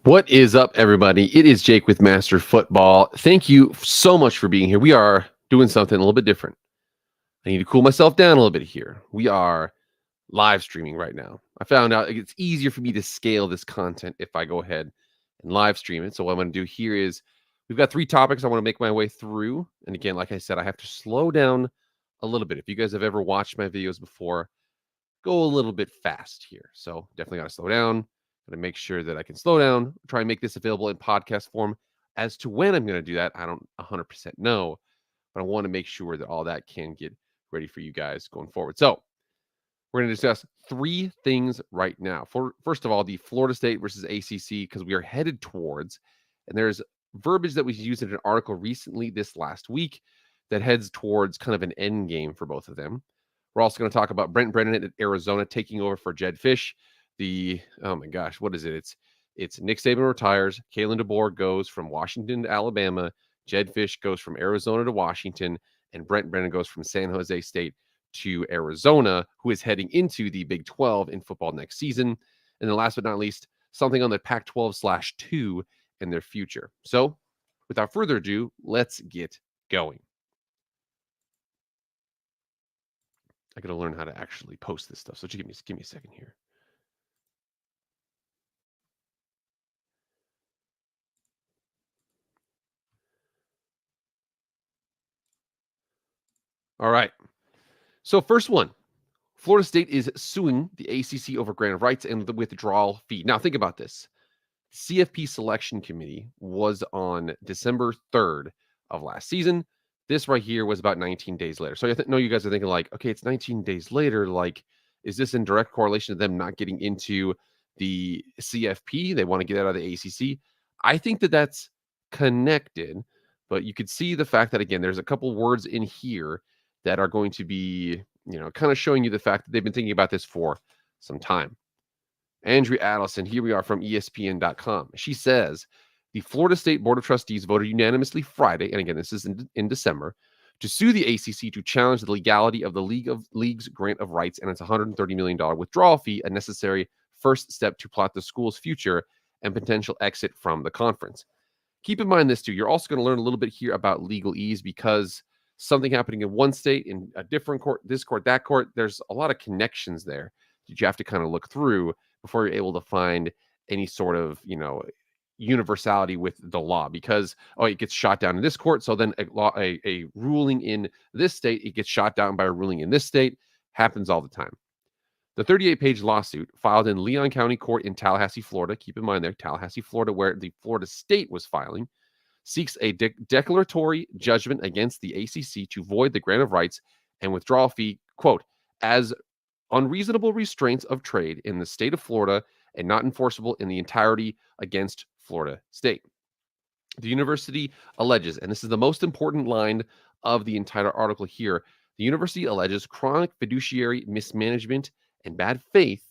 What is up, everybody? It is Jake with Master Football. Thank you so much for being here. We are doing something a little bit different. I need to cool myself down a little bit here. We are live streaming right now. I found out it's easier for me to scale this content if I go ahead and live stream it. So what I'm going to do here is we've got 3 topics I want to make my way through. And again, like I said, I have to slow down a little bit. If you guys have ever watched my videos before, go a little bit fast here. So definitely got to slow down. Going to make sure that I can slow down, try and make this available in podcast form. As to when I'm going to do that, I don't 100% know, but I want to make sure that all that can get ready for you guys going forward. So we're going to discuss 3 things right now. First of all, the Florida State versus ACC, because we are headed towards, and there's verbiage that was used in an article recently this last week that heads towards kind of an end game for both of them. We're also going to talk about Brent Brennan at Arizona taking over for Jedd Fisch. Oh my gosh, what is it? It's Nick Saban retires, Kalen DeBoer goes from Washington to Alabama, Jedd Fisch goes from Arizona to Washington, and Brent Brennan goes from San Jose State to Arizona, who is heading into the Big 12 in football next season. And then last but not least, something on the Pac-12/2 and their future. So without further ado, let's get going. I got to learn how to actually post this stuff. So just give me a second here. All right. So first one, Florida State is suing the ACC over grant of rights and the withdrawal fee. Now think about this. CFP selection committee was on December 3rd of last season. This right here was about 19 days later. So I know you guys are thinking like, okay, it's 19 days later. Like, is this in direct correlation to them not getting into the CFP? They want to get out of the ACC. I think that that's connected, but you could see the fact that, again, there's a couple words in here that are going to be, kind of showing you the fact that they've been thinking about this for some time. Andrea Adelson, here we are from ESPN.com. She says, the Florida State Board of Trustees voted unanimously Friday, and again, this is in December, to sue the ACC to challenge the legality of the league's grant of rights and its $130 million withdrawal fee, a necessary first step to plot the school's future and potential exit from the conference. Keep in mind this, too. You're also going to learn a little bit here about legalese because something happening in one state, in a different court, this court, that court, there's a lot of connections there that you have to kind of look through before you're able to find any sort of, universality with the law, because it gets shot down in this court, so then a ruling in this state, it gets shot down by a ruling in this state. Happens all the time. The 38-page lawsuit filed in Leon County Court in Tallahassee, Florida, keep in mind there, Tallahassee, Florida, where the Florida State was filing, seeks a declaratory judgment against the ACC to void the grant of rights and withdrawal fee, quote, as unreasonable restraints of trade in the state of Florida and not enforceable in the entirety against Florida State. The university alleges, and this is the most important line of the entire article here, the university alleges chronic fiduciary mismanagement and bad faith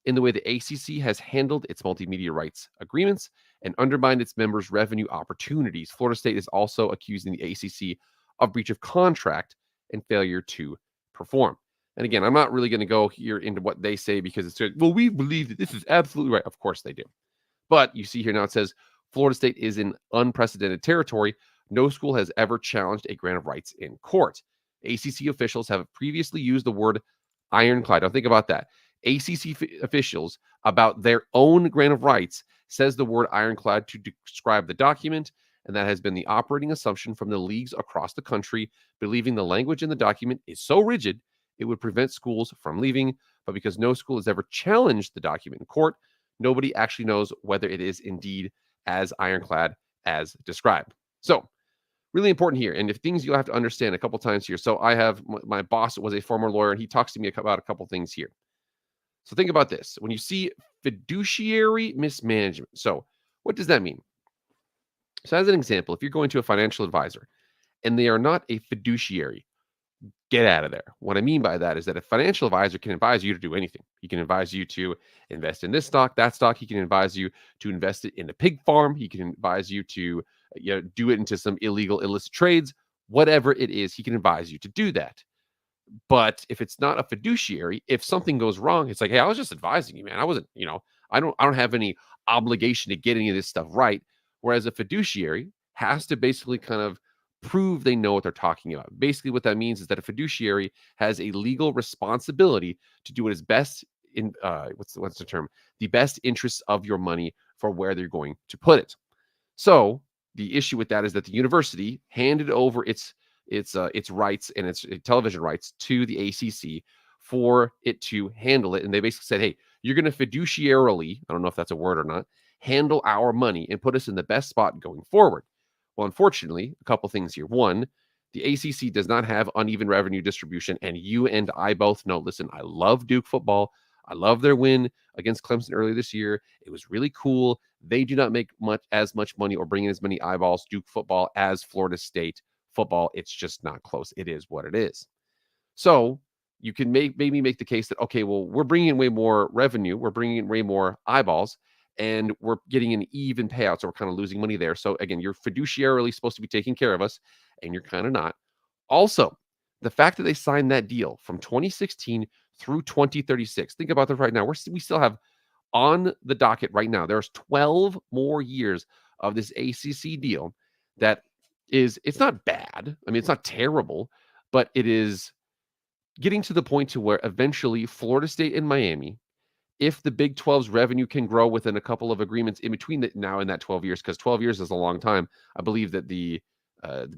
in the way the ACC has handled its multimedia rights agreements and undermined its members' revenue opportunities. Florida State is also accusing the ACC of breach of contract and failure to perform. And again, I'm not really going to go here into what they say because it's, well, we believe that this is absolutely right. Of course they do. But you see here now it says Florida State is in unprecedented territory. No school has ever challenged a grant of rights in court. ACC officials have previously used the word ironclad. Now think about that. ACC officials about their own grant of rights says the word ironclad to describe the document, and that has been the operating assumption from the leagues across the country, believing the language in the document is so rigid it would prevent schools from leaving. But because no school has ever challenged the document in court, nobody actually knows whether it is indeed as ironclad as described. So really important here. And if things you'll have to understand a couple times here. So I have my boss was a former lawyer, and he talks to me about a couple things here. So think about this. When you see fiduciary mismanagement, so what does that mean? So as an example, if you're going to a financial advisor and they are not a fiduciary, get out of there. What I mean by that is that a financial advisor can advise you to do anything. He can advise you to invest in this stock, that stock. He can advise you to invest it in a pig farm. He can advise you to do it into some illegal, illicit trades. Whatever it is, he can advise you to do that. But if it's not a fiduciary, if something goes wrong, it's like, hey, I was just advising you, man. I wasn't, I don't have any obligation to get any of this stuff right. Whereas a fiduciary has to basically kind of prove they know what they're talking about. Basically, what that means is that a fiduciary has a legal responsibility to do what is best in what's the term? The best interests of your money for where they're going to put it. So the issue with that is that the university handed over its rights and its television rights to the ACC for it to handle it, and they basically said, "Hey, you're going to fiduciarily, I don't know if that's a word or not, handle our money and put us in the best spot going forward." Well, unfortunately, a couple things here. One, the ACC does not have uneven revenue distribution, and you and I both know. Listen, I love Duke football. I love their win against Clemson earlier this year. It was really cool. They do not make as much money or bring in as many eyeballs, Duke football, as Florida State football. It's just not close. It is what it is. So you can maybe make the case that, okay, well, we're bringing in way more revenue. We're bringing in way more eyeballs, and we're getting an even payout. So we're kind of losing money there. So again, you're fiduciarily supposed to be taking care of us, and you're kind of not. Also, the fact that they signed that deal from 2016 through 2036. Think about this right now. We still have on the docket right now, there's 12 more years of this ACC deal that it's not bad. I mean, it's not terrible, but it is getting to the point to where eventually Florida State and Miami, if the Big 12's revenue can grow within a couple of agreements in between now and that 12 years, because 12 years is a long time. I believe that the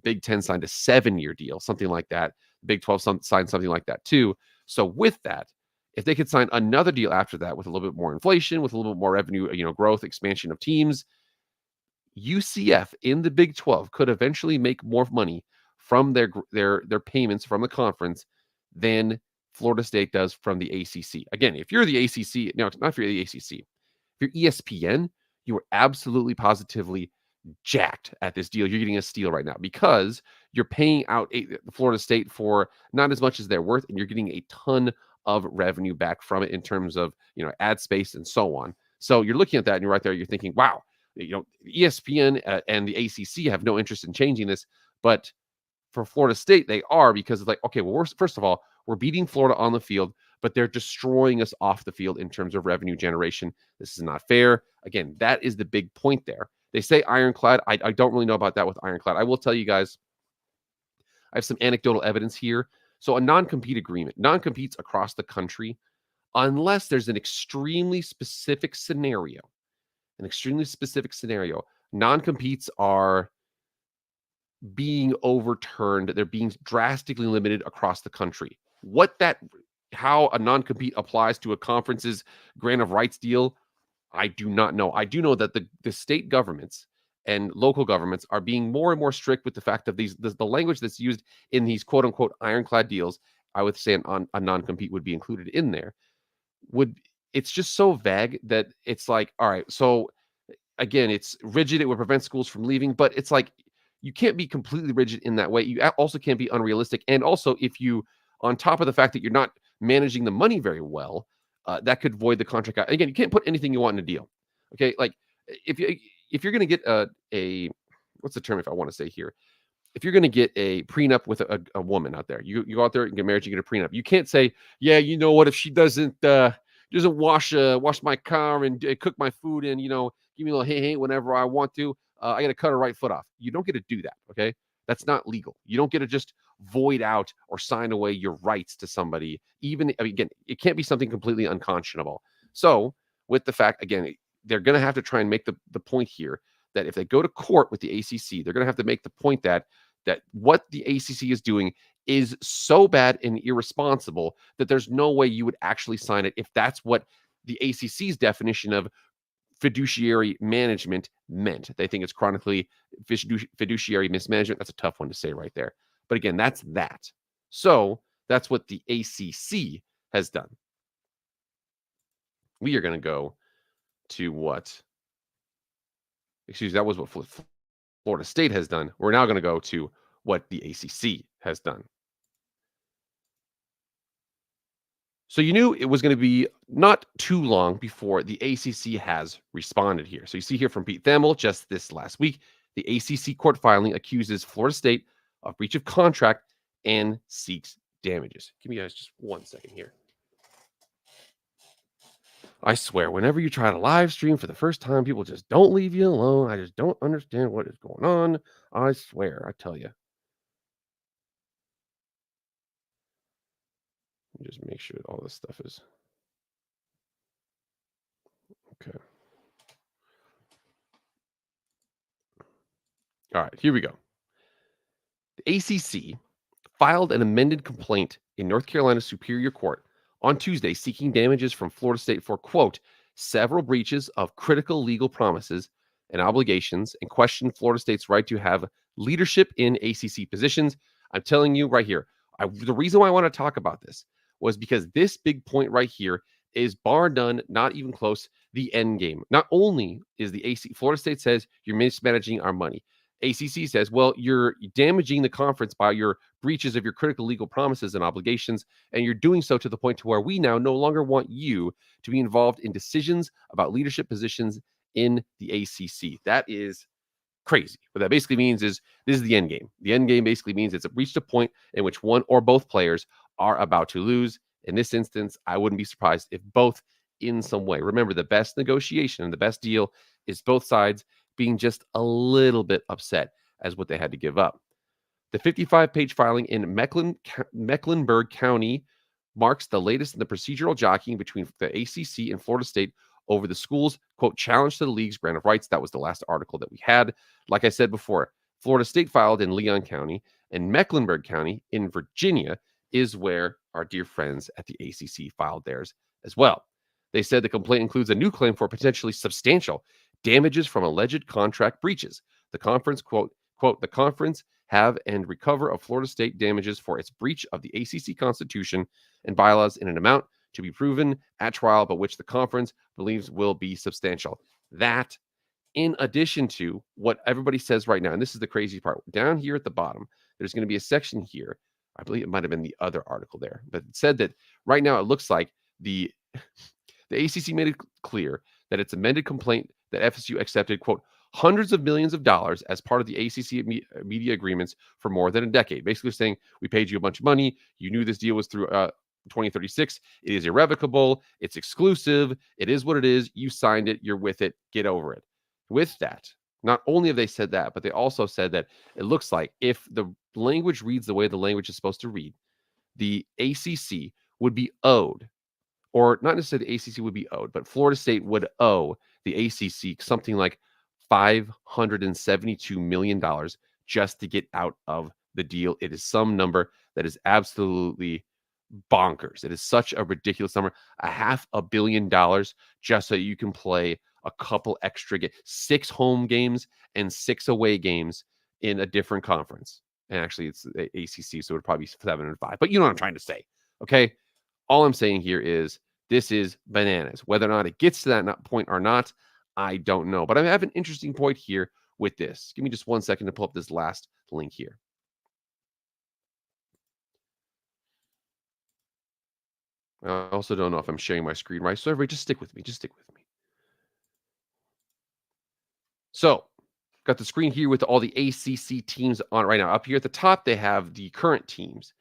Big 10 signed a 7-year deal, something like that. Big 12 signed something like that too. So with that, if they could sign another deal after that with a little bit more inflation, with a little bit more revenue, growth, expansion of teams, UCF in the Big 12 could eventually make more money from their payments from the conference than Florida State does from the ACC. Again, if you're the ACC, no, not if you're the ACC, if you're ESPN, you are absolutely positively jacked at this deal. You're getting a steal right now because you're paying out Florida State for not as much as they're worth, and you're getting a ton of revenue back from it in terms of ad space and so on. So you're looking at that and you're right there. You're thinking, wow, ESPN and the ACC have no interest in changing this, but for Florida State, they are, because it's like, okay, well, first of all, we're beating Florida on the field, but they're destroying us off the field in terms of revenue generation. This is not fair. Again, that is the big point there. They say ironclad. I don't really know about that with ironclad. I will tell you guys, I have some anecdotal evidence here. So a non-compete agreement, non-competes across the country, unless there's an extremely specific scenario, non-competes are being overturned. They're being drastically limited across the country. How a non-compete applies to a conference's grant of rights deal, I do not know. I do know that the state governments and local governments are being more and more strict with the fact of the language that's used in these quote unquote ironclad deals. I would say a non-compete would be included in there. It's just so vague that it's like, all right, so again, it's rigid. It would prevent schools from leaving, but it's like, you can't be completely rigid in that way. You also can't be unrealistic. And also, if you, on top of the fact that you're not managing the money very well, that could void the contract out. Again, you can't put anything you want in a deal. Okay, like if you're going to get a what's the term if I want to say here? If you're going to get a prenup with a woman out there, you go out there and get married, you get a prenup. You can't say, yeah, you know what? If she doesn't wash my car and cook my food and give me a little hey whenever I want to, I got to cut her right foot off. You don't get to do that. Okay, that's not legal. You don't get to just void out or sign away your rights to somebody. Again, it can't be something completely unconscionable. So with the fact, again, they're going to have to try and make the point here that if they go to court with the ACC, they're going to have to make the point that what the ACC is doing is so bad and irresponsible that there's no way you would actually sign it if that's what the ACC's definition of fiduciary management meant. They think it's chronically fiduciary mismanagement. That's a tough one to say right there. But again, that's that. So that's what the ACC has done. We are going to go to that was what Florida State has done. We're now going to go to what the ACC has done. So you knew it was going to be not too long before the ACC has responded here. So you see here from Pete Thamel just this last week, the ACC court filing accuses Florida State of breach of contract and seeks damages. Give me guys just 1 second here. I swear, whenever you try to live stream for the first time, people just don't leave you alone. I just don't understand what is going on. I swear, I tell you. Just make sure all this stuff is okay. All right, here we go. The ACC filed an amended complaint in North Carolina Superior Court on Tuesday seeking damages from Florida State for, quote, several breaches of critical legal promises and obligations and questioned Florida State's right to have leadership in ACC positions. I'm telling you right here, the reason why I want to talk about this was because this big point right here is bar none, not even close, the end game. Not only is the AC, Florida State says you're mismanaging our money. ACC says, well, you're damaging the conference by your breaches of your critical legal promises and obligations, and you're doing so to the point to where we now no longer want you to be involved in decisions about leadership positions in the ACC. That is crazy. What that basically means is this is the end game. The end game basically means it's reached a point in which one or both players are about to lose. In this instance, I wouldn't be surprised if both in some way. Remember, the best negotiation and the best deal is both sides being just a little bit upset as what they had to give up. The 55-page filing in Mecklenburg County marks the latest in the procedural jockeying between the ACC and Florida State over the school's, quote, challenge to the league's grant of rights. That was the last article that we had. Like I said before, Florida State filed in Leon County, and Mecklenburg County in Virginia is where our dear friends at the ACC filed theirs as well. They said the complaint includes a new claim for potentially substantial damages from alleged contract breaches. The conference, quote, the conference have and recover of Florida State damages for its breach of the ACC Constitution and bylaws in an amount to be proven at trial, but which the conference believes will be substantial. That, in addition to what everybody says right now, and this is the crazy part, down here at the bottom, there's going to be a section here. I believe it might have been the other article there, but it said that right now it looks like the ACC made it clear that its amended complaint that FSU accepted, quote, hundreds of millions of dollars as part of the ACC media agreements for more than a decade. Basically saying, we paid you a bunch of money. You knew this deal was through 2036. It is irrevocable. It's exclusive. It is what it is. You signed it. You're with it. Get over it. With that, not only have they said that, but they also said that it looks like if the language reads the way the language is supposed to read, the ACC would be owed, or not necessarily the ACC would be owed, but Florida State would owe the ACC something like $572 million just to get out of the deal. It is some number that is absolutely bonkers. It is such a ridiculous number. $500 million just so you can play a couple extra 6 home games and 6 away games in a different conference. And actually, it's the ACC, so it would probably be 7 and 5. But you know what I'm trying to say, okay? All I'm saying here is this is bananas. Whether or not it gets to that point or not, I don't know. But I have an interesting point here with this. Give me just 1 second to pull up this last link here. I also don't know if I'm sharing my screen right. So everybody just stick with me. Just stick with me. So got the screen here with all the ACC teams on it right now. Up here at the top, they have the current teams.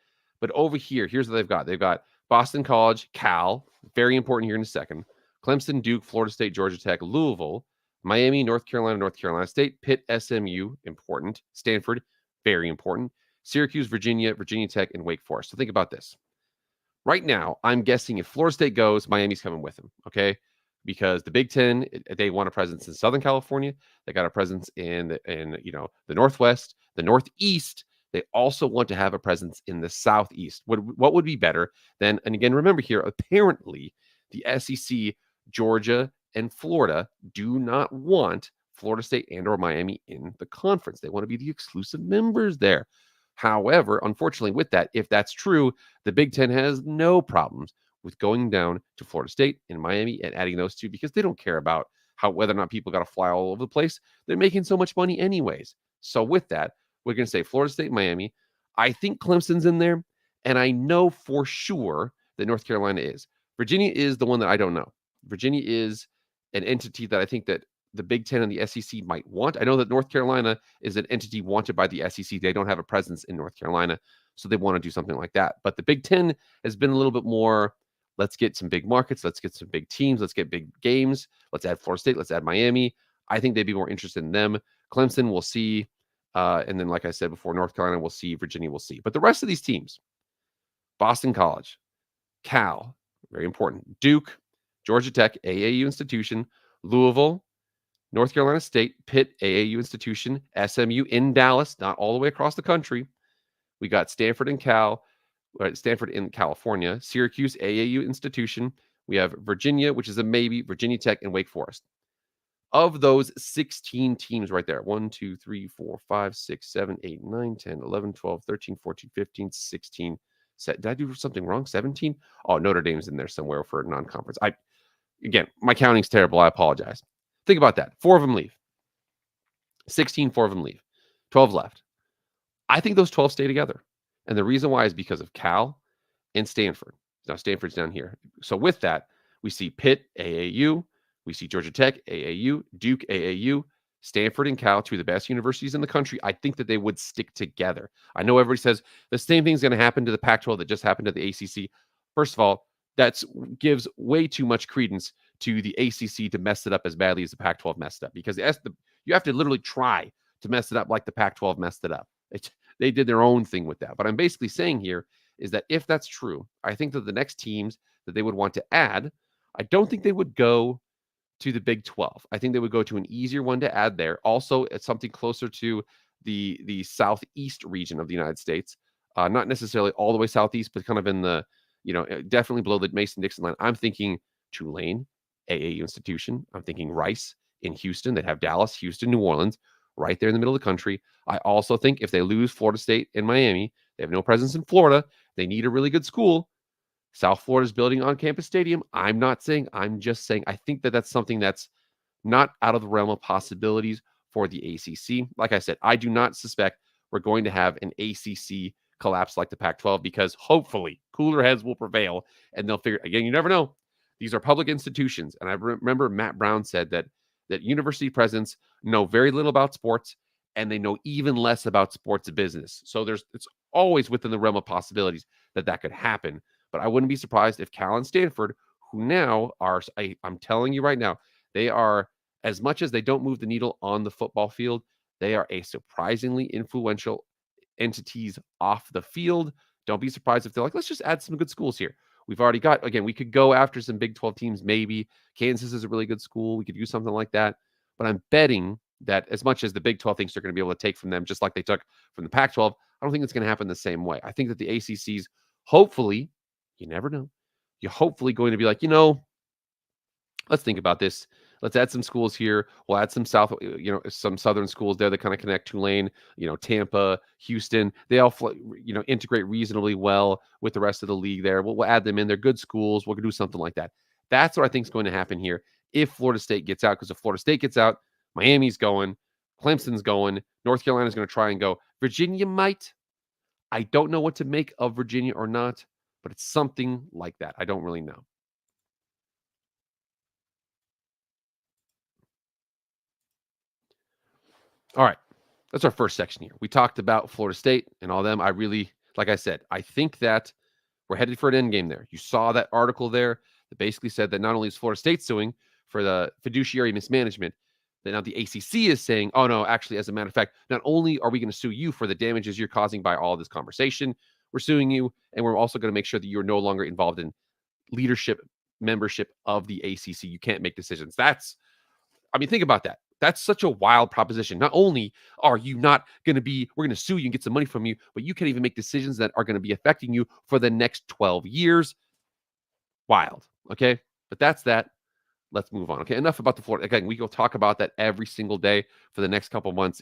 But over here, here's what they've got. They've got Boston College, Cal, very important here in a second. Clemson, Duke, Florida State, Georgia Tech, Louisville, Miami, North Carolina State, Pitt, SMU, important. Stanford, very important. Syracuse, Virginia Tech, and Wake Forest. So think about this. Right now, I'm guessing if Florida State goes, Miami's coming with them, okay? Because the Big Ten, they want a presence in Southern California. They got a presence in the Northwest, the Northeast. They also want to have a presence in the Southeast. What would be better than, and again, remember here, apparently the SEC, Georgia, and Florida do not want Florida State and or Miami in the conference. They want to be the exclusive members there. However, unfortunately, with that, if that's true, the Big Ten has no problems with going down to Florida State and Miami and adding those two because they don't care about whether or not people got to fly all over the place. They're making so much money anyways. So with that, we're going to say Florida State, Miami. I think Clemson's in there, and I know for sure that North Carolina is. Virginia is the one that I don't know. Virginia is an entity that I think that the Big Ten and the SEC might want. I know that North Carolina is an entity wanted by the SEC. They don't have a presence in North Carolina, so they want to do something like that. But the Big Ten has been a little bit more Let's get some big markets. Let's get some big teams. Let's get big games. Let's add Florida State. Let's add Miami. I think they'd be more interested in them. Clemson, we'll see. And then, like I said before, North Carolina, we'll see. Virginia, we'll see. But the rest of these teams, Boston College, Cal, very important. Duke, Georgia Tech, AAU institution, Louisville, North Carolina State, Pitt, AAU institution, SMU in Dallas, not all the way across the country. We got Stanford and Stanford in California, Syracuse, AAU institution. We have Virginia, which is a maybe, Virginia Tech, and Wake Forest. Of those 16 teams right there, 1, 2, 3, 4, 5, 6, 7, 8, 9, 10, 11, 12, 13, 14, 15, 16. Did I do something wrong? 17? Oh, Notre Dame's in there somewhere for a non-conference. Again, my counting's terrible. I apologize. Think about that. 4 of them leave. 16, 4 of them leave. 12 left. I think those 12 stay together. And the reason why is because of Cal and Stanford. Now, Stanford's down here. So with that, we see Pitt, AAU. We see Georgia Tech, AAU, Duke, AAU, Stanford, and Cal, 2 of the best universities in the country. I think that they would stick together. I know everybody says the same thing's going to happen to the Pac-12 that just happened to the ACC. First of all, that gives way too much credence to the ACC to mess it up as badly as the Pac-12 messed up, because you have to literally try to mess it up like the Pac-12 messed it up. They did their own thing with that. But I'm basically saying here is that if that's true, I think that the next teams that they would want to add, I don't think they would go to the Big 12. I think they would go to an easier one to add there. Also, it's something closer to the southeast region of the United States. Not necessarily all the way southeast, but kind of in the, definitely below the Mason-Dixon line. I'm thinking Tulane, AAU institution. I'm thinking Rice in Houston. They'd have Dallas, Houston, New Orleans, right there in the middle of the country. I also think if they lose Florida State and Miami, they have no presence in Florida. They need a really good school. South Florida's building on-campus stadium. I'm just saying, I think that that's something that's not out of the realm of possibilities for the ACC. Like I said, I do not suspect we're going to have an ACC collapse like the Pac-12, because hopefully cooler heads will prevail and they'll figure, again, you never know. These are public institutions. And I remember Matt Brown said that university presidents know very little about sports, and they know even less about sports business. So it's always within the realm of possibilities that could happen. But I wouldn't be surprised if Cal and Stanford, who now are, I'm telling you right now, they are, as much as they don't move the needle on the football field, they are a surprisingly influential entities off the field. Don't be surprised if they're like, let's just add some good schools here. We've already got, again, we could go after some Big 12 teams, maybe. Kansas is a really good school. We could do something like that. But I'm betting that as much as the Big 12 thinks they're going to be able to take from them, just like they took from the Pac-12, I don't think it's going to happen the same way. I think that the ACC's hopefully, you never know, you're hopefully going to be like, let's think about this. Let's add some schools here. We'll add some some southern schools there that kind of connect. Tulane, Tampa, Houston. They all, integrate reasonably well with the rest of the league there. We'll add them in. They're good schools. We'll do something like that. That's what I think is going to happen here if Florida State gets out, because if Florida State gets out, Miami's going, Clemson's going, North Carolina's going to try and go. Virginia might. I don't know what to make of Virginia or not, but it's something like that. I don't really know. All right. That's our first section here. We talked about Florida State and all them. Like I said, I think that we're headed for an endgame there. You saw that article there that basically said that not only is Florida State suing for the fiduciary mismanagement, that now the ACC is saying, oh no, actually, as a matter of fact, not only are we going to sue you for the damages you're causing by all this conversation, we're suing you, and we're also going to make sure that you're no longer involved in leadership membership of the ACC. You can't make decisions. Think about that. That's such a wild proposition. Not only are you not going to we're going to sue you and get some money from you, but you can't even make decisions that are going to be affecting you for the next 12 years. Wild. Okay. But that's that. Let's move on. Okay. Enough about the Florida. Again, we go talk about that every single day for the next couple of months.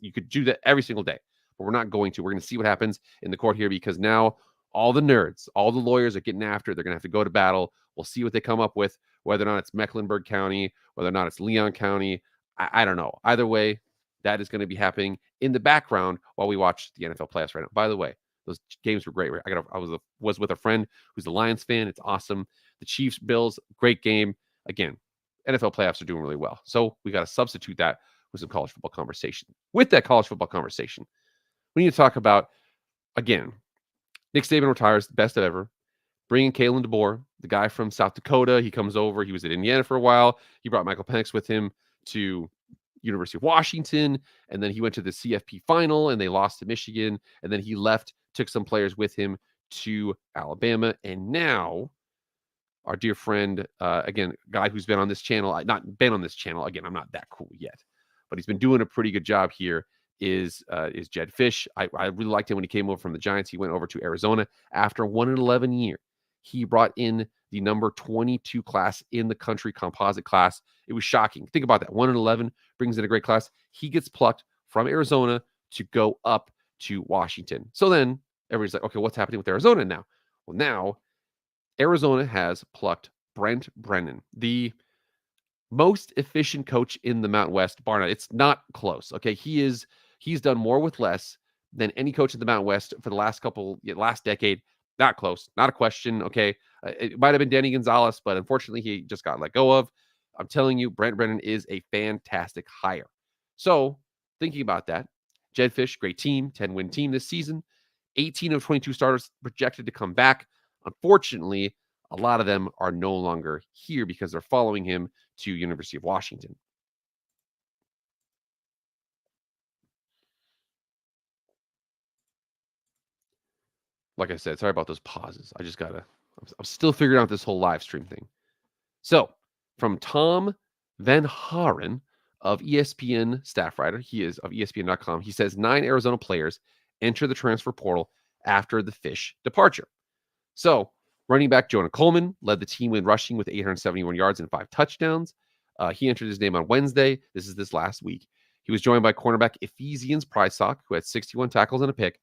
You could do that every single day, but we're not going to. We're going to see what happens in the court here, because now all the nerds, all the lawyers are getting after it. They're going to have to go to battle. We'll see what they come up with, whether or not it's Mecklenburg County, whether or not it's Leon County. I don't know. Either way, that is going to be happening in the background while we watch the NFL playoffs right now. By the way, those games were great. I was with a friend who's a Lions fan. It's awesome. The Chiefs, Bills, great game. Again, NFL playoffs are doing really well. So we got to substitute that with some college football conversation. With that college football conversation, we need to talk about, again, Nick Saban retires, best ever. bringing Kalen DeBoer, the guy from South Dakota. He comes over. He was at Indiana for a while. He brought Michael Penix with him to University of Washington, and then he went to the CFP final, and they lost to Michigan. And then he left, took some players with him to Alabama, and now our dear friend, again, guy who's been on this channel, not been on this channel. Again, I'm not that cool yet, but he's been doing a pretty good job here. Is Jedd Fisch. I really liked him when he came over from the Giants. He went over to Arizona after 1-11 year. He brought in the number 22 class in the country composite class. It was shocking. Think about that. 1-11 brings in a great class. He gets plucked from Arizona to go up to Washington. So then everybody's like, okay, what's happening with Arizona now? Well, now Arizona has plucked Brent Brennan, the most efficient coach in the Mountain West, bar none. It's not close. Okay, he's done more with less than any coach in the Mountain West for the last decade. Not close, not a question. Okay, it might have been Danny Gonzalez, but unfortunately, he just got let go of. I'm telling you, Brent Brennan is a fantastic hire. So, thinking about that, Jedd Fisch, great team, 10-win team this season. 18 of 22 starters projected to come back. Unfortunately, a lot of them are no longer here because they're following him to University of Washington. Like I said, sorry about those pauses. I'm still figuring out this whole live stream thing. So, from Tom Van Haren of ESPN staff writer, he is of ESPN.com, he says 9 Arizona players enter the transfer portal after the Fisch departure. So, running back Jonah Coleman led the team in rushing with 871 yards and 5 touchdowns. He entered his name on Wednesday. This is this last week. He was joined by cornerback Ephesians Prysock, who had 61 tackles and a pick,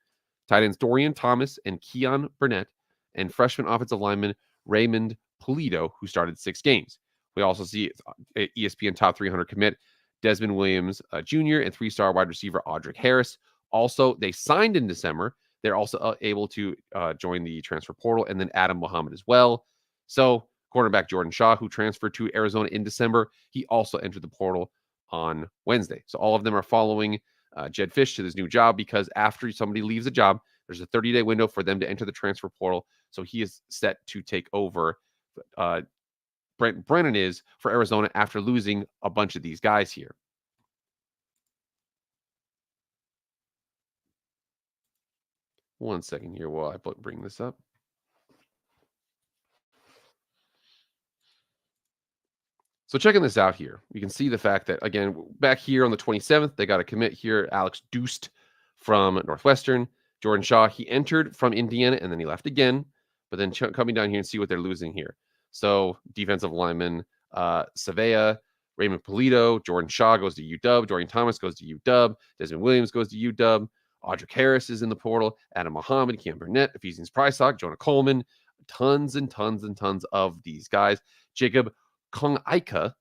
tight ends Dorian Thomas and Keon Burnett, and freshman offensive lineman Raymond Pulido, who started 6 games. We also see ESPN top 300 commit Desmond Williams Jr. and 3-star wide receiver Audric Harris. Also, they signed in December. They're also able to join the transfer portal, and then Adam Muhammad as well. So, cornerback Jordan Shaw, who transferred to Arizona in December, he also entered the portal on Wednesday. So, all of them are following Jedd Fisch to this new job because after somebody leaves a job, there's a 30-day window for them to enter the transfer portal. So, he is set to take over. Brent Brennan is for Arizona after losing a bunch of these guys here. One second here while I bring this up. So checking this out here, you can see the fact that, again, back here on the 27th, they got a commit here, Alex Doost from Northwestern. Jordan Shaw, he entered from Indiana, and then he left again. But then coming down here and see what they're losing here. So defensive lineman Savea, Raymond Pulido, Jordan Shaw goes to UW, Dorian Thomas goes to UW, Desmond Williams goes to UW, Audric Harris is in the portal, Adam Muhammad, Keon Burnett, Ephesians Prysock, Jonah Coleman, tons and tons and tons of these guys. Jacob Kong-Ika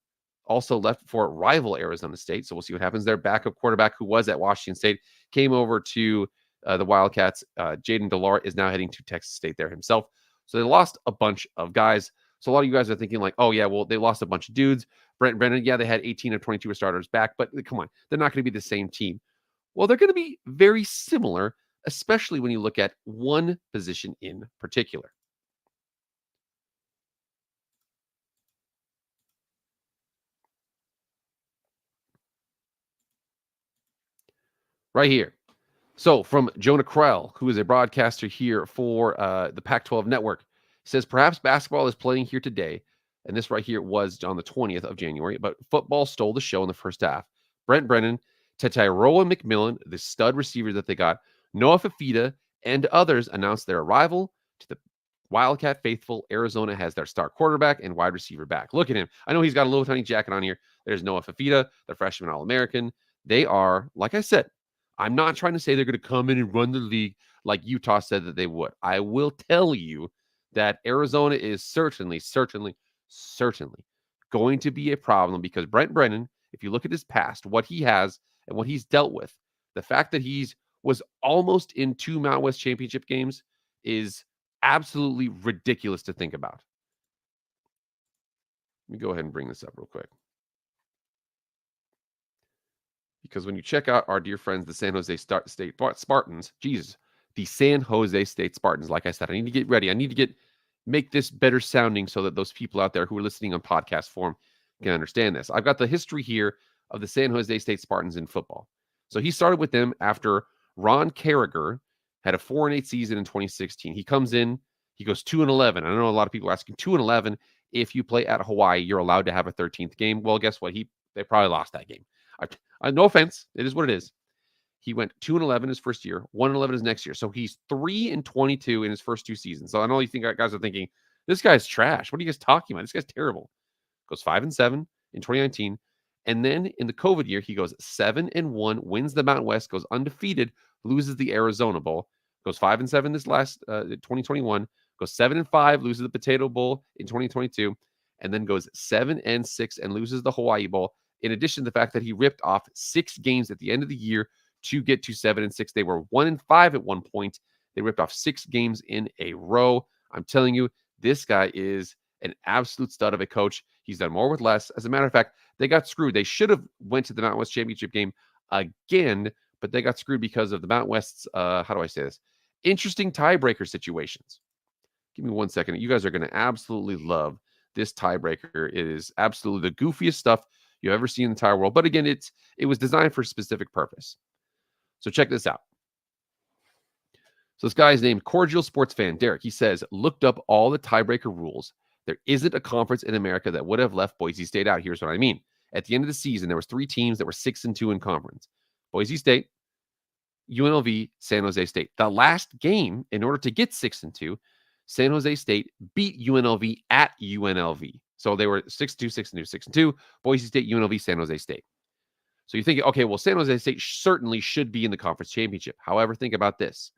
also left for rival Arizona State. So we'll see what happens there. Backup quarterback who was at Washington State came over to the Wildcats. Jaden Delart is now heading to Texas State there himself. So they lost a bunch of guys. So a lot of you guys are thinking like, oh, yeah, well, they lost a bunch of dudes. Brent Brennan, yeah, they had 18 of 22 starters back, but come on, they're not going to be the same team. Well, they're going to be very similar, especially when you look at one position in particular. Right here. So from Jonah Krell, who is a broadcaster here for the Pac-12 network, says perhaps basketball is playing here today. And this right here was on the 20th of January, but football stole the show in the first half. Brent Brennan, Tetairoa McMillan, the stud receiver that they got, Noah Fafita, and others announced their arrival to the Wildcat faithful. Arizona has their star quarterback and wide receiver back. Look at him. I know he's got a little tiny jacket on here. There's Noah Fafita, the freshman All-American. They are, like I said, I'm not trying to say they're going to come in and run the league like Utah said that they would. I will tell you that Arizona is certainly going to be a problem because Brent Brennan, if you look at his past, what he has and what he's dealt with, the fact that he's was almost in 2 Mountain West championship games is absolutely ridiculous to think about. Let me go ahead and bring this up real quick. Because when you check out our dear friends, the San Jose State Spartans, Jesus, the San Jose State Spartans, like I said, I need to get ready. I need to get make this better sounding so that those people out there who are listening on podcast form can understand this. I've got the history here of the San Jose State Spartans in football. So he started with them after Ron Carragher had a 4-8 season in 2016. He comes in, he goes 2-11. I know a lot of people are asking 2-11. If you play at Hawaii, you're allowed to have a 13th game. Well, guess what? They probably lost that game. No offense, it is what it is. He went 2-11 his first year, 1-11 his next year. So he's 3-22 in his first 2 seasons. So I know you think guys are thinking, this guy's trash. What are you guys talking about? This guy's terrible. Goes 5-7 in 2019. And then in the COVID year, he goes 7-1, wins the Mountain West, goes undefeated, loses the Arizona Bowl, goes 5-7 this last 2021, goes 7-5, loses the Potato Bowl in 2022, and then goes 7-6 and loses the Hawaii Bowl. In addition to the fact that he ripped off 6 games at the end of the year to get to 7-6. They were 1-5 at one point. They ripped off 6 games in a row. I'm telling you, this guy is an absolute stud of a coach. He's done more with less. As a matter of fact, they got screwed. They should have went to the Mountain West Championship game again, but they got screwed because of the Mountain West's, how do I say this? Interesting tiebreaker situations. Give me 1 second. You guys are going to absolutely love this tiebreaker. It is absolutely the goofiest stuff you've ever seen in the entire world. But again, it was designed for a specific purpose. So check this out. So this guy is named Cordial Sports Fan Derek. He says, looked up all the tiebreaker rules. There isn't a conference in America that would have left Boise State out. Here's what I mean. At the end of the season, there was 3 teams that were 6-2 in conference. Boise State, UNLV, San Jose State. The last game, in order to get 6-2, San Jose State beat UNLV at UNLV. So they were 6-2, 6-2, 6-2. Boise State, UNLV, San Jose State. So you think, okay, well, San Jose State certainly should be in the conference championship. However, think about this.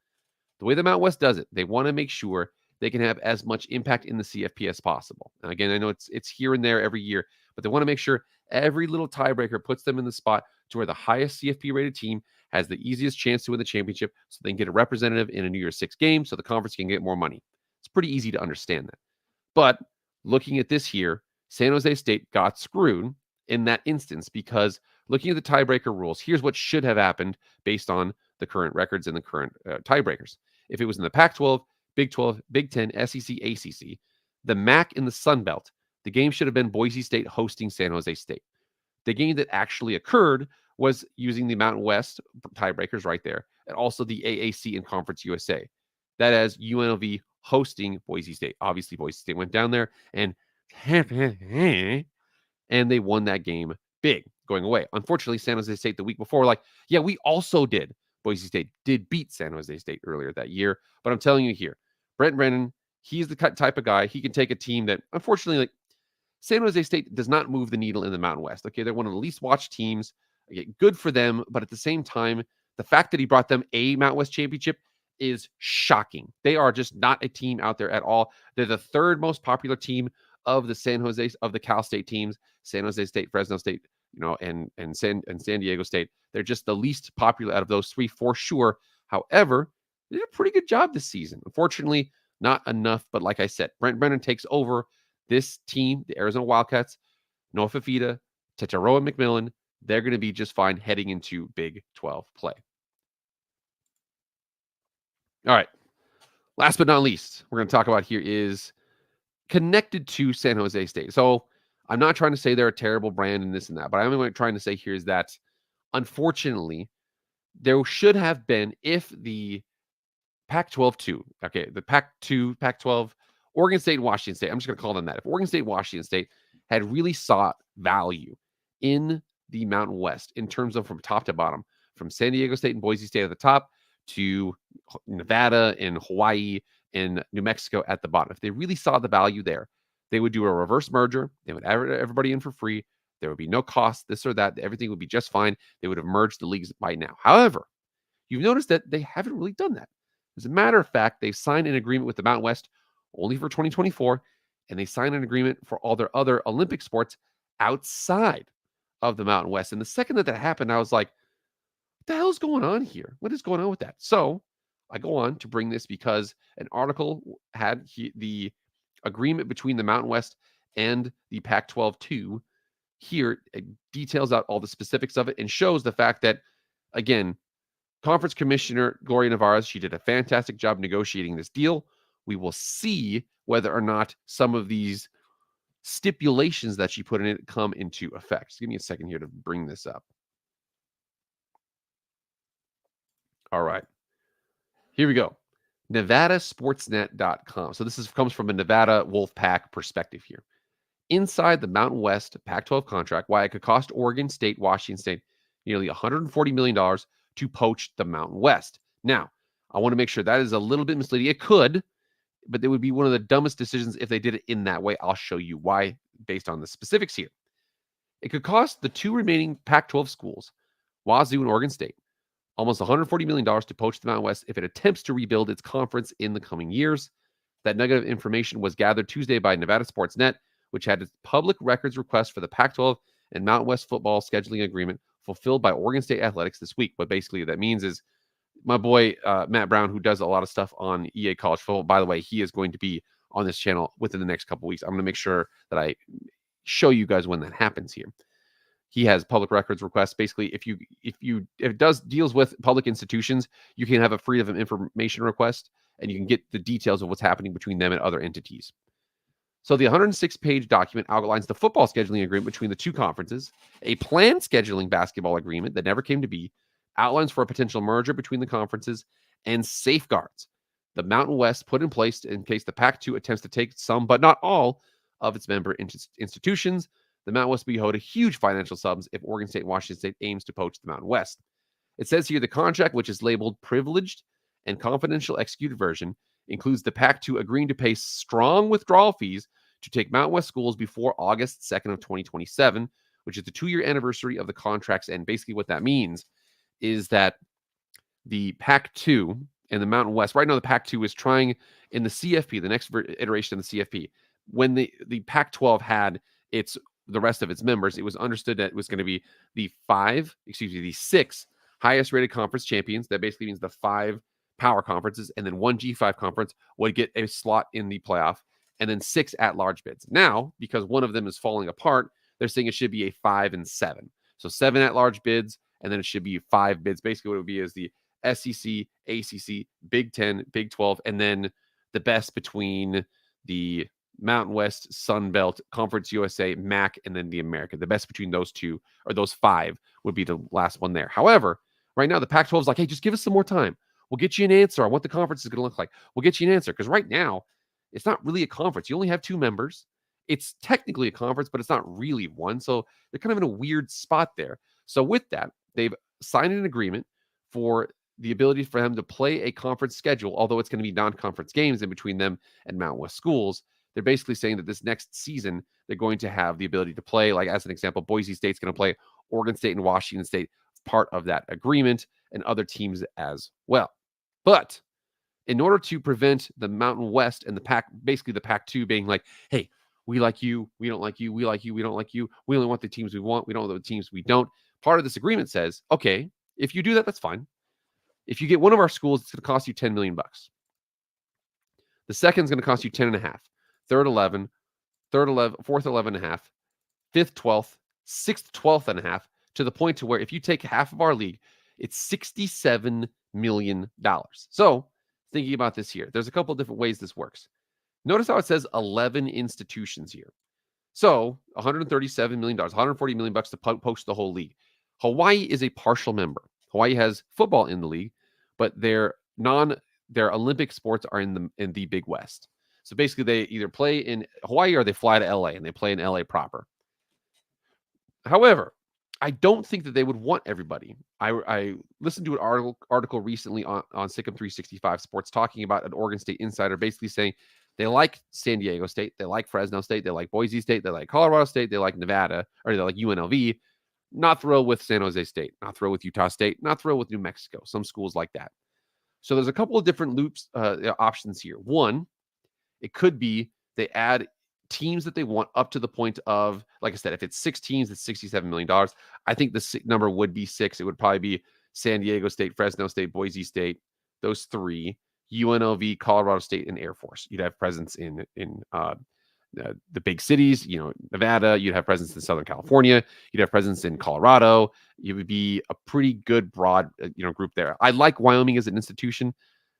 The way the Mountain West does it, they want to make sure they can have as much impact in the CFP as possible. Now, again, I know it's here and there every year, but they want to make sure every little tiebreaker puts them in the spot to where the highest CFP-rated team has the easiest chance to win the championship so they can get a representative in a New Year's Six game so the conference can get more money. It's pretty easy to understand that. But looking at this here, San Jose State got screwed in that instance because looking at the tiebreaker rules, here's what should have happened based on the current records and the current tiebreakers. If it was in the Pac-12, Big 12, Big 10, SEC, ACC, the MAC in the Sun Belt, the game should have been Boise State hosting San Jose State. The game that actually occurred was using the Mountain West tiebreakers right there, and also the AAC and Conference USA. That as UNLV hosting Boise State. Obviously, Boise State went down there and they won that game big going away. Unfortunately, San Jose State the week before, yeah, we also did. Boise State did beat San Jose State earlier that year. But I'm telling you here, Brent Brennan, he's the type of guy. He can take a team that, unfortunately, San Jose State does not move the needle in the Mountain West. Okay, they're one of the least watched teams. Okay, good for them. But at the same time, the fact that he brought them a Mountain West championship is shocking. They are just not a team out there at all. They're the 3rd most popular team of the Cal State teams, San Jose State, Fresno State, and San Diego State. They're just the least popular out of those 3 for sure. However, they did a pretty good job this season. Unfortunately, not enough. But like I said, Brent Brennan takes over this team, the Arizona Wildcats, Noah Fifita, Tetaroa McMillan. They're going to be just fine heading into Big 12 play. All right. Last but not least, we're going to talk about here is connected to San Jose State. So I'm not trying to say they're a terrible brand and this and that, but I'm trying to say here is that, unfortunately, there should have been, if the Pac-12 2, okay, the Pac-2, Pac-12, Oregon State and Washington State, I'm just going to call them that. If Oregon State and Washington State had really sought value in the Mountain West in terms of from top to bottom, from San Diego State and Boise State at the top to Nevada and Hawaii and New Mexico at the bottom. If they really saw the value there, they would do a reverse merger. They would have everybody in for free. There would be no cost, this or that. Everything would be just fine. They would have merged the leagues by now. However, you've noticed that they haven't really done that. As a matter of fact, they've signed an agreement with the Mountain West only for 2024, and they signed an agreement for all their other Olympic sports outside of the Mountain West. And the second that happened, I was like, what the hell's going on here? What is going on with that? So I go on to bring this because an article had the agreement between the Mountain West and the Pac-12 2. Here, it details out all the specifics of it and shows the fact that, again, Conference Commissioner Gloria Navarez, she did a fantastic job negotiating this deal we will see whether or not some of these stipulations that she put in it come into effect. Just give me a second here to bring this up. All right. Here we go. NevadaSportsNet.com. So this comes from a Nevada Wolfpack perspective here. Inside the Mountain West Pac-12 contract, why it could cost Oregon State, Washington State nearly $140 million to poach the Mountain West. Now, I want to make sure that is a little bit misleading. It could, but it would be one of the dumbest decisions if they did it in that way. I'll show you why based on the specifics here. It could cost the two remaining Pac-12 schools, Wazoo and Oregon State, almost $140 million to poach the Mountain West if it attempts to rebuild its conference in the coming years. That nugget of information was gathered Tuesday by Nevada Sports Net, which had its public records request for the Pac-12 and Mountain West football scheduling agreement fulfilled by Oregon State Athletics this week. What basically that means is my boy Matt Brown, who does a lot of stuff on EA College Football, by the way, he is going to be on this channel within the next couple of weeks. I'm going to make sure that I show you guys when that happens here. He has public records requests. Basically, if it does deals with public institutions, you can have a freedom of information request, and you can get the details of what's happening between them and other entities. So the 106-page document outlines the football scheduling agreement between the two conferences, a planned scheduling basketball agreement that never came to be, outlines for a potential merger between the conferences, and safeguards the Mountain West put in place in case the Pac-2 attempts to take some, but not all, of its member institutions. The Mountain West will be owed a huge financial sums if Oregon State and Washington State aims to poach the Mountain West. It says here the contract, which is labeled privileged and confidential executed version, includes the Pac-2 agreeing to pay strong withdrawal fees to take Mountain West schools before August 2nd of 2027, which is the 2-year anniversary of the contracts. And basically what that means is that the Pac-2 and the Mountain West, right now the Pac-2 is trying in the CFP, the next iteration of the CFP, when the Pac-12 had the rest of its members, it was understood that it was going to be the 6 highest rated conference champions. That basically means the 5 power conferences, and then 1 G5 conference would get a slot in the playoff, and then 6 at-large bids. Now, because one of them is falling apart, they're saying it should be a 5 and 7. So 7 at-large bids, and then it should be 5 bids. Basically, what it would be is the SEC, ACC, Big 10, Big 12, and then the best between the Mountain West, Sun Belt, Conference USA, MAC, and then the American. The best between those 2 or those 5 would be the last one there. However, right now the Pac-12 is like, hey, just give us some more time. We'll get you an answer on what the conference is going to look like. We'll get you an answer. Because right now, it's not really a conference. You only have 2 members. It's technically a conference, but it's not really one. So they're kind of in a weird spot there. So with that, they've signed an agreement for the ability for them to play a conference schedule, although it's going to be non-conference games in between them and Mountain West schools. They're basically saying that this next season, they're going to have the ability to play, like as an example, Boise State's going to play Oregon State and Washington State, part of that agreement, and other teams as well. But in order to prevent the Mountain West and the Pac-2 being like, hey, we like you, we don't like you, we like you, we don't like you, we only want the teams we want, we don't want the teams we don't. Part of this agreement says, okay, if you do that, that's fine. If you get one of our schools, it's going to cost you $10 million. The second is going to cost you 10.5. Third 11, fourth 11.5, fifth 12th, sixth 12.5, to the point to where if you take half of our league, it's $67 million. So thinking about this here, there's a couple of different ways this works. Notice how it says 11 institutions here. So $137 million, $140 million to poach the whole league. Hawaii is a partial member. Hawaii has football in the league, but their Olympic sports are in the Big West. So basically, they either play in Hawaii or they fly to LA, and they play in LA proper. However, I don't think that they would want everybody. I listened to an article recently on Sikkim 365 Sports talking about an Oregon State insider basically saying they like San Diego State, they like Fresno State, they like Boise State, they like Colorado State, they like Nevada, or they like UNLV. Not thrilled with San Jose State, not thrilled with Utah State, not thrilled with New Mexico, some schools like that. So there's a couple of different options here. One, it could be they add teams that they want up to the point of, like I said, if it's 6 teams, it's $67 million. I think the number would be 6. It would probably be San Diego State, Fresno State, Boise State, those 3, UNLV, Colorado State, and Air Force. You'd have presence in the big cities, Nevada. You'd have presence in Southern California. You'd have presence in Colorado. You would be a pretty good broad, group there. I like Wyoming as an institution.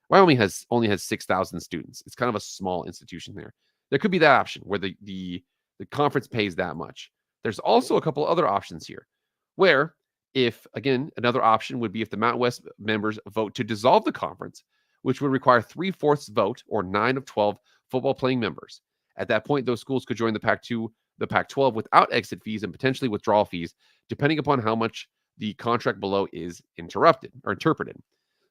Wyoming only has 6,000 students. It's kind of a small institution there. There could be that option where the conference pays that much. There's also a couple other options here where if, again, another option would be if the Mountain West members vote to dissolve the conference, which would require 3/4 vote or 9 of 12 football playing members. At that point, those schools could join the Pac-12 without exit fees and potentially withdrawal fees, depending upon how much the contract below is interrupted or interpreted.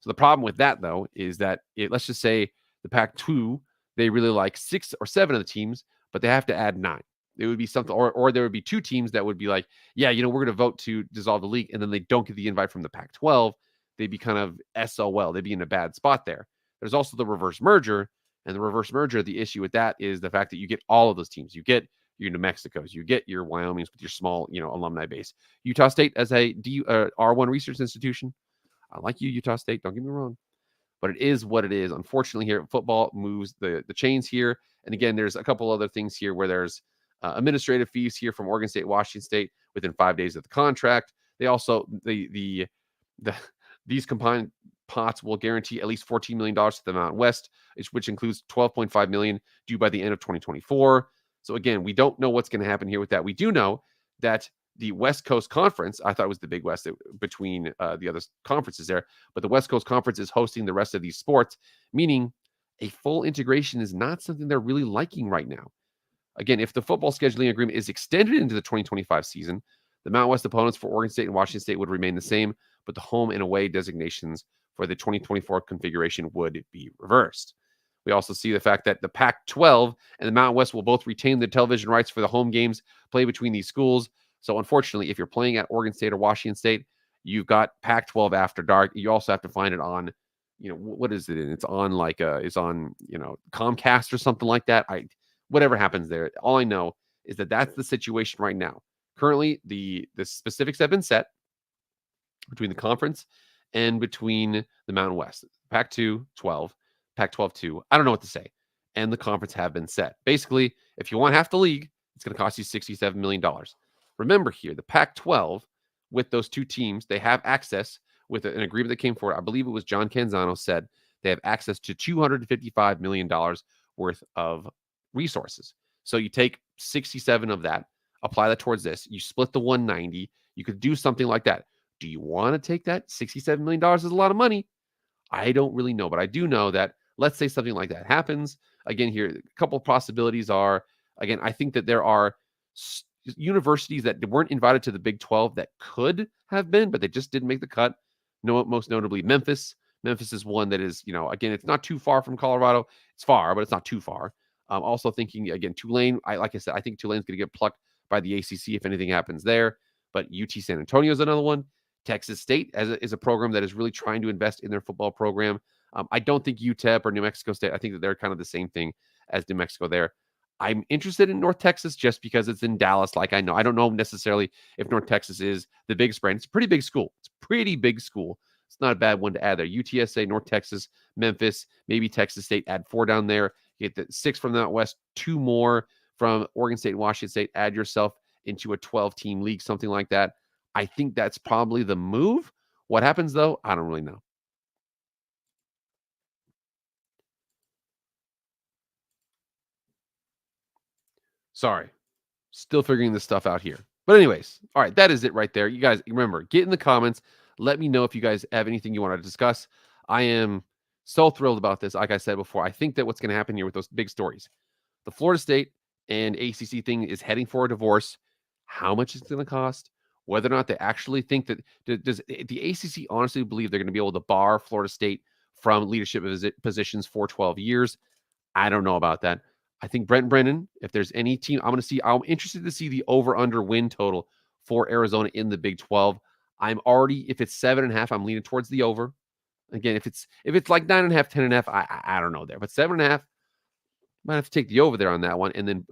So the problem with that, though, is that let's just say the Pac-2, they really like 6 or 7 of the teams, but they have to add 9. It would be something, or there would be 2 teams that would be like, yeah, we're going to vote to dissolve the league, and then they don't get the invite from the Pac-12. They'd be kind of SOL. They'd be in a bad spot there. There's also the reverse merger, and the reverse merger, the issue with that is the fact that you get all of those teams. You get your New Mexicos, you get your Wyomings with your small, alumni base. Utah State as a R1 research institution. I like you, Utah State. Don't get me wrong. But it is what it is. Unfortunately, here football moves the chains here. And again, there's a couple other things here where there's administrative fees here from Oregon State, Washington State within 5 days of the contract. They also these combined pots will guarantee at least $14 million to the Mountain West, which includes $12.5 million due by the end of 2024. So again, we don't know what's going to happen here with that. We do know that the West Coast Conference, I thought it was the Big West between the other conferences there, but the West Coast Conference is hosting the rest of these sports, meaning a full integration is not something they're really liking right now. Again, if the football scheduling agreement is extended into the 2025 season, the Mountain West opponents for Oregon State and Washington State would remain the same, but the home and away designations for the 2024 configuration would be reversed. We also see the fact that the Pac-12 and the Mountain West will both retain the television rights for the home games played between these schools. So unfortunately, if you're playing at Oregon State or Washington State, you've got Pac-12 After Dark. You also have to find it on, what is it? It's on it's on, Comcast or something like that. Whatever happens there. All I know is that that's the situation right now. Currently, the specifics have been set between the conference and between the Mountain West. Pac-2, 12, Pac-12, 2. I don't know what to say. And the conference have been set. Basically, if you want half the league, it's going to cost you $67 million. Remember here, the Pac-12, with those 2 teams, they have access with an agreement that came forward. I believe it was John Canzano said they have access to $255 million worth of resources. So you take 67 of that, apply that towards this. You split the 190. You could do something like that. Do you want to take that? $67 million is a lot of money. I don't really know, but I do know that let's say something like that happens. Again, here, a couple of possibilities are, again, I think that there are universities that weren't invited to the Big 12 that could have been, but they just didn't make the cut. Most notably Memphis. Memphis is one that is, again, it's not too far from Colorado. It's far, but it's not too far. Also thinking, again, Tulane, like I said, I think Tulane's going to get plucked by the ACC if anything happens there. But UT San Antonio is another one. Texas State is a program that is really trying to invest in their football program. I don't think UTEP or New Mexico State, I think that they're kind of the same thing as New Mexico there. I'm interested in North Texas just because it's in Dallas. I don't know necessarily if North Texas is the biggest brand. It's a pretty big school. It's not a bad one to add there. UTSA, North Texas, Memphis, maybe Texas State, add 4 down there. You get the 6 from the out west, 2 more from Oregon State and Washington State. Add yourself into a 12-team league, something like that. I think that's probably the move. What happens, though, I don't really know. Sorry. Still figuring this stuff out here. But anyways, all right, that is it right there. You guys, remember, get in the comments. Let me know if you guys have anything you want to discuss. I am so thrilled about this. Like I said before, I think that what's going to happen here with those big stories, the Florida State and ACC thing is heading for a divorce. How much it's going to cost, whether or not they actually think that, does the ACC honestly believe they're going to be able to bar Florida State from leadership positions for 12 years? I don't know about that. I think Brent Brennan, if there's any team, I'm interested to see the over-under win total for Arizona in the Big 12. If it's 7.5, I'm leaning towards the over. Again, if it's like 9.5, 10.5, I don't know there. But 7.5, might have to take the over there on that one. And then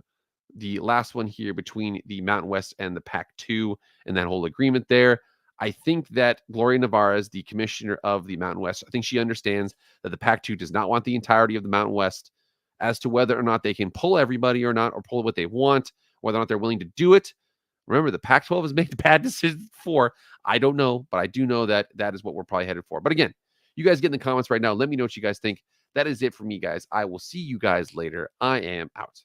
the last one here between the Mountain West and the Pac-2 and that whole agreement there. I think that Gloria Navarez, the commissioner of the Mountain West, I think she understands that the Pac-2 does not want the entirety of the Mountain West. As to whether or not they can pull everybody or not, or pull what they want, whether or not they're willing to do it. Remember, the Pac-12 has made bad decisions before. I don't know, but I do know that that is what we're probably headed for. But again, You guys get in the comments right now. Let me know what you guys think. That is it for me, guys. I will see you guys later. I am out.